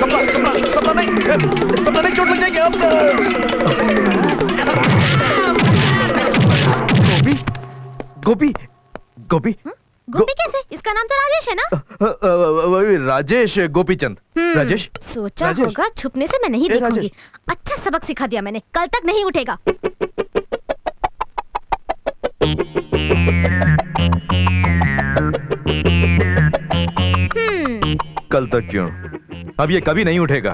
सपना नहीं, चोट लग जाएगी अब। गोपी गोपी गोपी कैसे? इसका नाम तो राजेश है ना? राजेश गोपीचंद। राजेश सोचा होगा छुपने से मैं नहीं देखूंगी। अच्छा सबक सिखा दिया मैंने, कल तक नहीं उठेगा। कल तक क्यों? अब ये कभी नहीं उठेगा।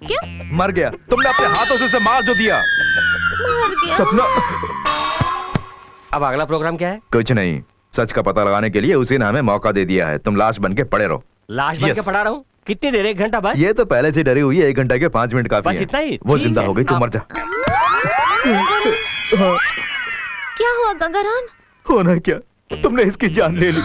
क्यों? मर गया। तुमने अपने हाथों से उसे मार जो दिया। मर गया। सपना। अब अगला प्रोग्राम क्या है? कुछ नहीं, सच का पता लगाने के लिए उसी ने हमें मौका दे दिया है। तुम लाश बन के पड़े रहो। लाश बन के पड़ा रहो? कितनी देर? 1 घंटा बस? ये तो पहले से डरी हुई है। 1 घंटा के 5 मिनट काफी है। इतना ही? वो जिंदा हो गई, तू मर जा। क्या हुआ गंगाराम? होना क्या, तुमने इसकी जान ले ली।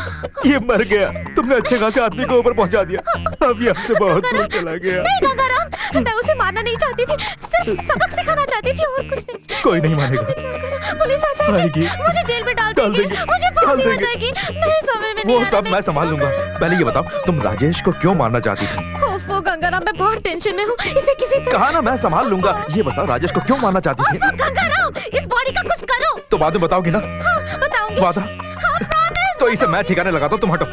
ये मर गया। तुमने अच्छे खासे आदमी को ऊपर पहुंचा दिया। अब यहाँ से बहुत दूर चला गया। नहीं गंगाराम, मैं उसे मारना नहीं चाहती थी, सिर्फ सबक सिखाना चाहती थी और कुछ नहीं। कोई नहीं मानेगा। पुलिस आ जाएगी, मुझे जेल में डाल देंगे, मुझे फांसी हो जाएगी। मैं समय में नहीं। वो सब मैं संभाल लूंगा। पहले ये बताओ, तुम राजेश को क्यों मारना चाहती थी? ओफो गंगाराम, मैं बहुत टेंशन में हूँ। इसे किसी तरह। कहा ना मैं संभाल लूंगा। ये बताओ, राजेश को क्यों मारना चाहती थी? गंगाराम, इस बॉडी का कुछ करो। तो बाद में बताओगी ना? हाँ, बताऊंगी। वादा? तो इसे मैं ठिकाने लगाता हूं, तुम हटो।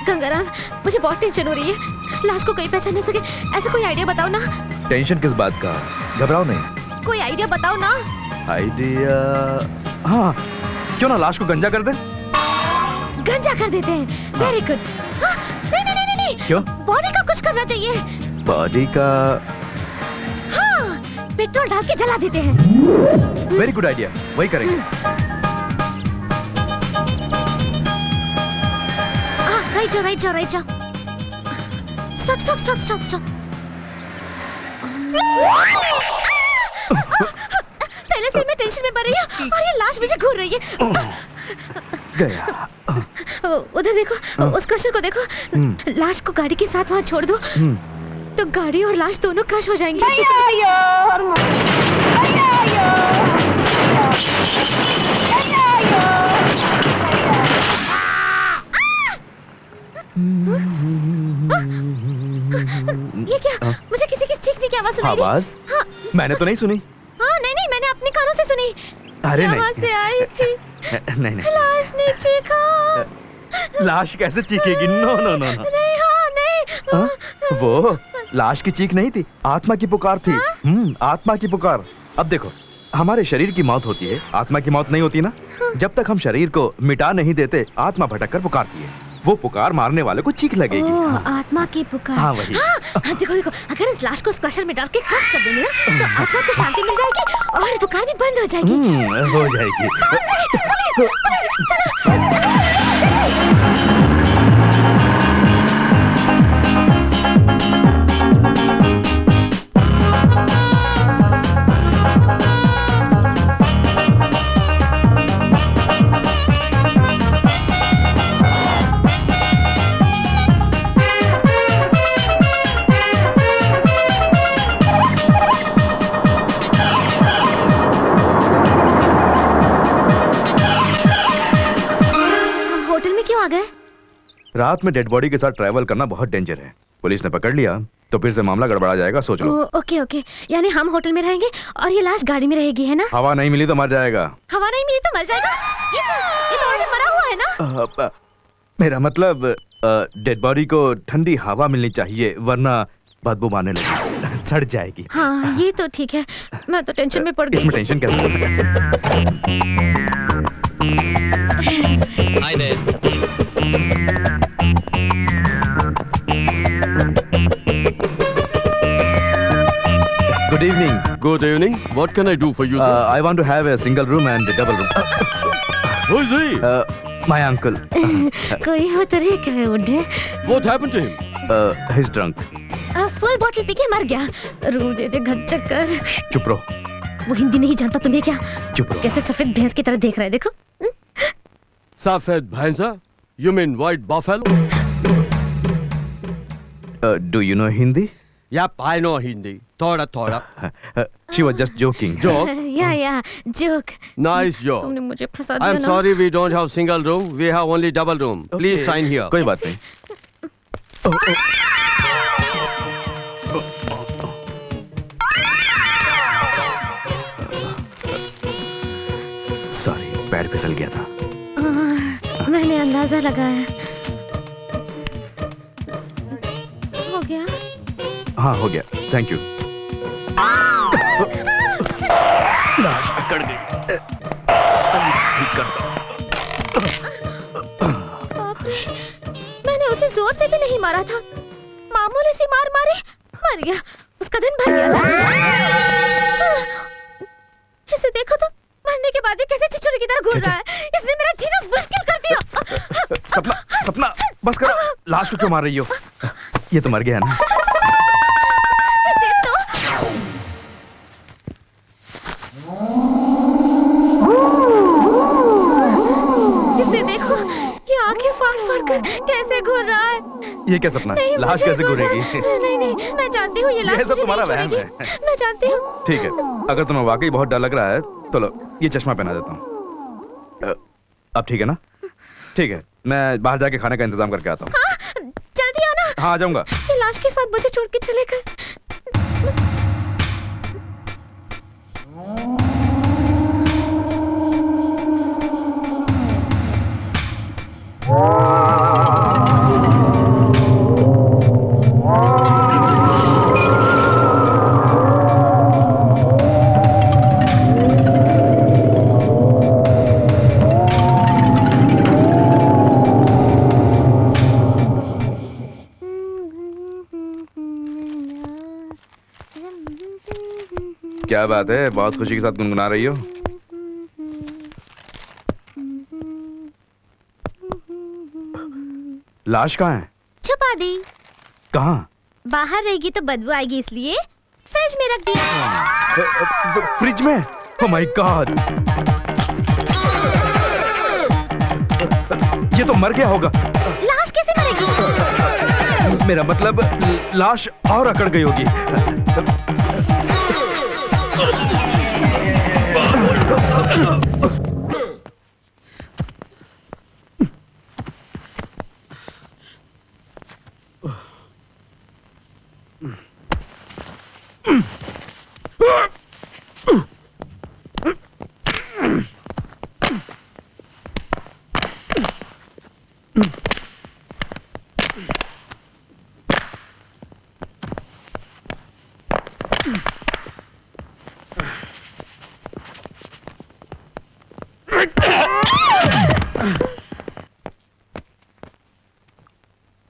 गंगाराम, मुझे बहुत टेंशन हो रही है। लाश को कहीं पहचान नहीं सके, ऐसा कोई आइडिया बताओ ना। टेंशन किस बात का? घबराओ नहीं। कोई आइडिया बताओ ना। आइडिया? हाँ, क्यों ना लाश को गंजा कर दे? गंजा कर देते हैं। Very good. नहीं नहीं नहीं नहीं। क्यों? बॉडी का कुछ करना चाहिए। बॉडी का? हाँ, पेट्रोल डाल के जला देते हैं। वेरी गुड आइडिया, वही करेंगे। राइट जाओ। स्टॉप। पहले से मैं टेंशन में पड़ रही हूँ और ये लाश मुझे घूर रही है। गया। उधर देखो, उस क्रशर को देखो। लाश को गाड़ी के साथ वहाँ छोड़ दो तो गाड़ी और लाश दोनों क्रश हो जाएंगी। ये क्या? मुझे किसी की चीखने की आवाज सुनाई दी। आवाज? हाँ। मैंने तो नहीं सुनी। हाँ, नहीं, मैंने अपने कानों से सुनी। अरे नहीं। यहाँ से आई थी। नहीं। लाश ने चीखा। लाश कैसे चीखेगी? नो। नहीं। वो लाश की चीख नहीं थी, आत्मा की पुकार थी। आत्मा की पुकार। अब देखो, हमारे शरीर की मौत होती है, आत्मा की मौत नहीं होती ना। जब तक हम शरीर को मिटा नहीं देते, आत्मा भटक कर पुकारती है। वो पुकार मारने वाले को चीख लगेगी। आत्मा की पुकार। हाँ, वही। देखो, अगर इस लाश को इस क्रशर में डाल के क्रश कर देंगे ना, तो आत्मा को शांति मिल जाएगी और पुकार भी बंद हो जाएगी। हो जाएगी। रात में डेड बॉडी के साथ ट्रैवल करना बहुत डेंजर है। पुलिस ने पकड़ लिया तो फिर से मामला गड़बड़ा जाएगा, सोच लो। ओके, यानी हम होटल में रहेंगे और ये लाश गाड़ी में रहेगी, है ना? हवा नहीं मिली तो मर जाएगा। हवा नहीं मिली तो मर जाएगा? ये तो ऑलरेडी मरा हुआ है ना? मेरा मतलब डेड बॉडी को ठंडी हवा मिलनी चाहिए, वरना बदबू मारने लगेगी, सड़ जाएगी। हाँ, ये तो ठीक है। मैं तो टेंशन में पड़ गई। इसमें टेंशन कैसे? Hi there. Good evening. Good evening. What can I do for you, sir? I want to have a single room and a double room. Who's he? My uncle. कोई हो तो रे क्या उठे? What happened to him? He's drunk. Full bottle P के मर गया। रूह दे दे घच्चक कर। चुप रहो। वो हिंदी नहीं जानता तुम्हें क्या? चुप रहो। कैसे सफेद भैंस की तरह देख रहा है देखो। सफेद भैंसा? You mean white buffalo? Do you know Hindi? Yep, I know Hindi. थोड़ा. She was just joking. Joke? या जोक। Nice joke. तुमने मुझे फंसा दिया ना। I'm sorry we don't have single room. We have only double room. Please sign here. कोई बात नहीं। सॉरी, पैर फिसल गया था। मैंने अंदाजा लगाया। हो गया? हाँ हो गया, थैंक यू। लाश अकड़ गई। ठीक करता हूँ। बाप रे, मैंने उसे जोर से भी नहीं मारा था, मामूली सी मार मारे मर गया। उसका दिन भर गया था। इसे देखो तो, मरने के बाद भी कैसे चिचुड़ी की तरह घूर रहा है। इसने मेरा जीना मुश्किल कर दिया। सपना बस करो, लाश को क्यों मार रही हो? ये तो मर गया ना। इसे देखो, ये आंखें फाड़ कर कैसे घूर रहा है। ये क्या सपना? लाश कैसे घूरेगी? नहीं, मैं जानती हूँ ये लाश सब तुम्हारा वहम है। मैं जानती हूँ। ठीक है, अगर तुम्हें वाकई बहुत डर लग रहा है तो लो, ये चश्मा पहना देता हूँ। अब ठीक है ना? ठीक है, मैं बाहर जाके खाने का इंतजाम करके आता हूँ। हाँ, जल्दी आना। हाँ, आ जाऊंगा। ये लाश के साथ मुझे छोड़ के चले गए। क्या बात है, बहुत खुशी के साथ गुनगुना रही हो। लाश कहाँ है? छुपा दी। कहाँ? बाहर रहेगी तो बदबू आएगी, इसलिए फ्रिज में रख दिया। फ्रिज में? ओह माय गॉड, ये तो मर गया होगा। लाश कैसे मरेगी? मेरा मतलब लाश और अकड़ गई होगी।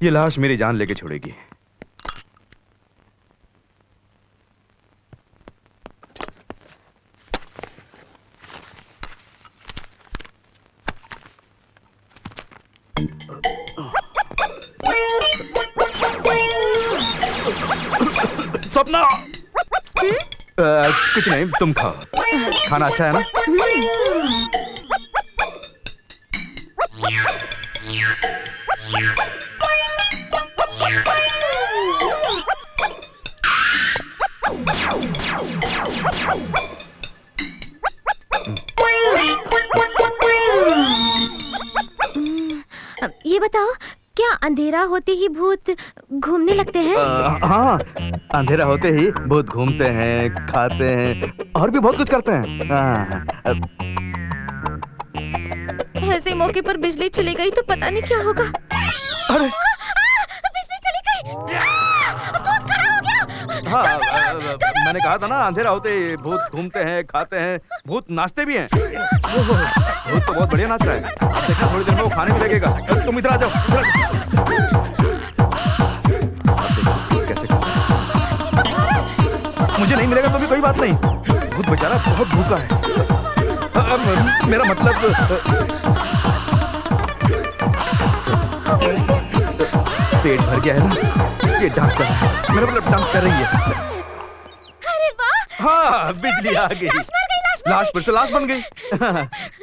ये लाश मेरी जान लेके छोड़ेगी। सपना, कुछ नहीं, तुम खाओ। खाना अच्छा है ना? ये बताओ, क्या अंधेरा होते ही भूत घूमने लगते हैं? हाँ, अंधेरा होते ही भूत घूमते हैं, खाते हैं और भी बहुत कुछ करते हैं। ऐसे मौके पर बिजली चली गई तो पता नहीं क्या होगा। अरे बिजली चली गई। भूत खड़ा हो गया। हाँ, मैंने कहा था ना, अंधेरा होते ही भूत घूमते हैं, खाते हैं, भूत नाचते भी हैं। भूत तो बहुत बढ़िया नाच रहा है। अब देखना, थोड़ी देर में वो खाने भी लगेगा। तुम इधर आ जाओ। कैसे मुझे नहीं मिलेगा तो भी कोई बात नहीं, भूत बेचारा बहुत भूखा है। मेरा मतलब पेट भर गया है ना, ये डांस कर रहा है, मेरा मतलब डांस कर रही है। अरे वाह, हाँ, बिजली आ गई। लाश मर गई, लाश मर लाश फिर से लाश बन गई।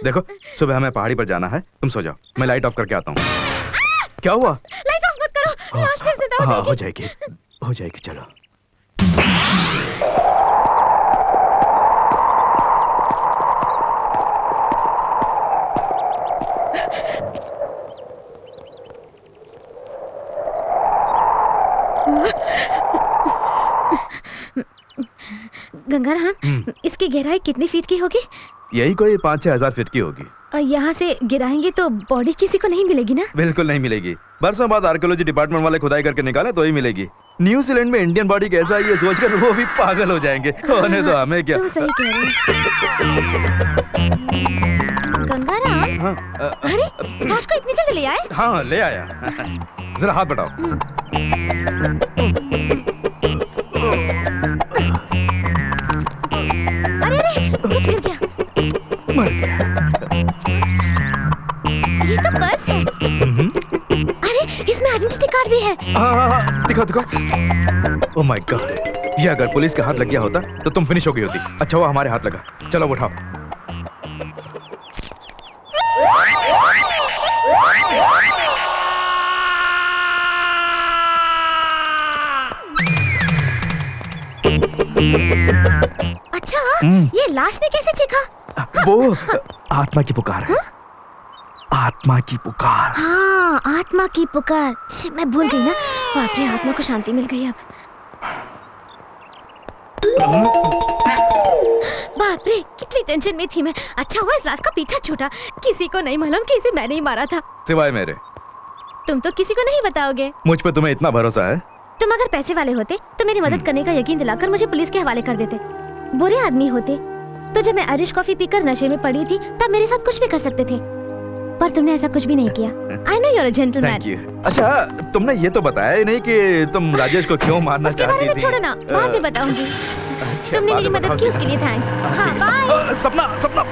देखो, सुबह हमें पहाड़ी पर जाना है, तुम सो जाओ, मैं लाइट ऑफ करके आता हूँ। क्या हुआ? लाइट ऑफ मत करो, लाश फिर जिंदा हो हाँ, जाएगी। हो जाएगी, चलो। गंगाराम, इसकी गहराई कितनी फीट की होगी? यही कोई 5-6 हजार फीट की होगी। और यहाँ से गिराएंगे तो बॉडी किसी को नहीं मिलेगी ना? बिल्कुल नहीं मिलेगी। बरसों बाद आर्कियोलॉजी डिपार्टमेंट वाले खुदाई करके निकाले तो ही मिलेगी। न्यूजीलैंड में इंडियन बॉडी कैसा है ये सोचकर वो भी पागल हो जाएंगे। होने दो, हमें क्या। तो सही कह रहे हैं। गंगाराम, हाँ, अरे लाश को इतनी जल्दी ले आए? हाँ, ले आया। जरा हाथ बढ़ाओ। अरे अरे, कुछ गिर गया। मर गया। ये तो पर्स है। अरे इसमें आइडेंटिटी कार्ड भी है। हाँ, दिखाओ दिखाओ। ओह माय गॉड, ये अगर पुलिस के हाथ लग गया होता तो तुम फिनिश हो गई होती। अच्छा वो हमारे हाथ लगा। चलो उठाओ। अच्छा, ये लाश ने कैसे चीखा? वो आत्मा की पुकार है। आत्मा की पुकार। हाँ, आत्मा की पुकार। शिट, मैं भूल गई ना। बाप रे, आत्मा को शांति मिल गई अब। बाप रे, कितनी टेंशन में थी मैं। अच्छा हुआ इस लाश का पीछा छूटा। किसी को नहीं मालूम कि इसे मैंने ही मारा था। सिवाय मेरे। तुम तो किसी को नहीं बताओगे। मुझ पे तुम्हें इतना भरोसा है? तुम अगर पैसे वाले होते तो मेरी मदद करने का यकीन दिलाकर मुझे पुलिस के हवाले कर देते। बुरे आदमी होते तो जब मैं आयरिश कॉफी पीकर नशे में पड़ी थी तब मेरे साथ कुछ भी कर सकते थे, पर तुमने ऐसा कुछ भी नहीं किया। I know you are a gentleman. Thank you. अच्छा, तुमने ये तो बताया ही नहीं कि तुम राजेश को क्यों मारना उसके चाहती बारे थी। में छोड़ो ना, बाद में बताऊंगी। अच्छा, तुमने बाद मेरी में मदद की बताओगी। उसके लिए थैंक्स। हाँ, बाय। सपना, सपना।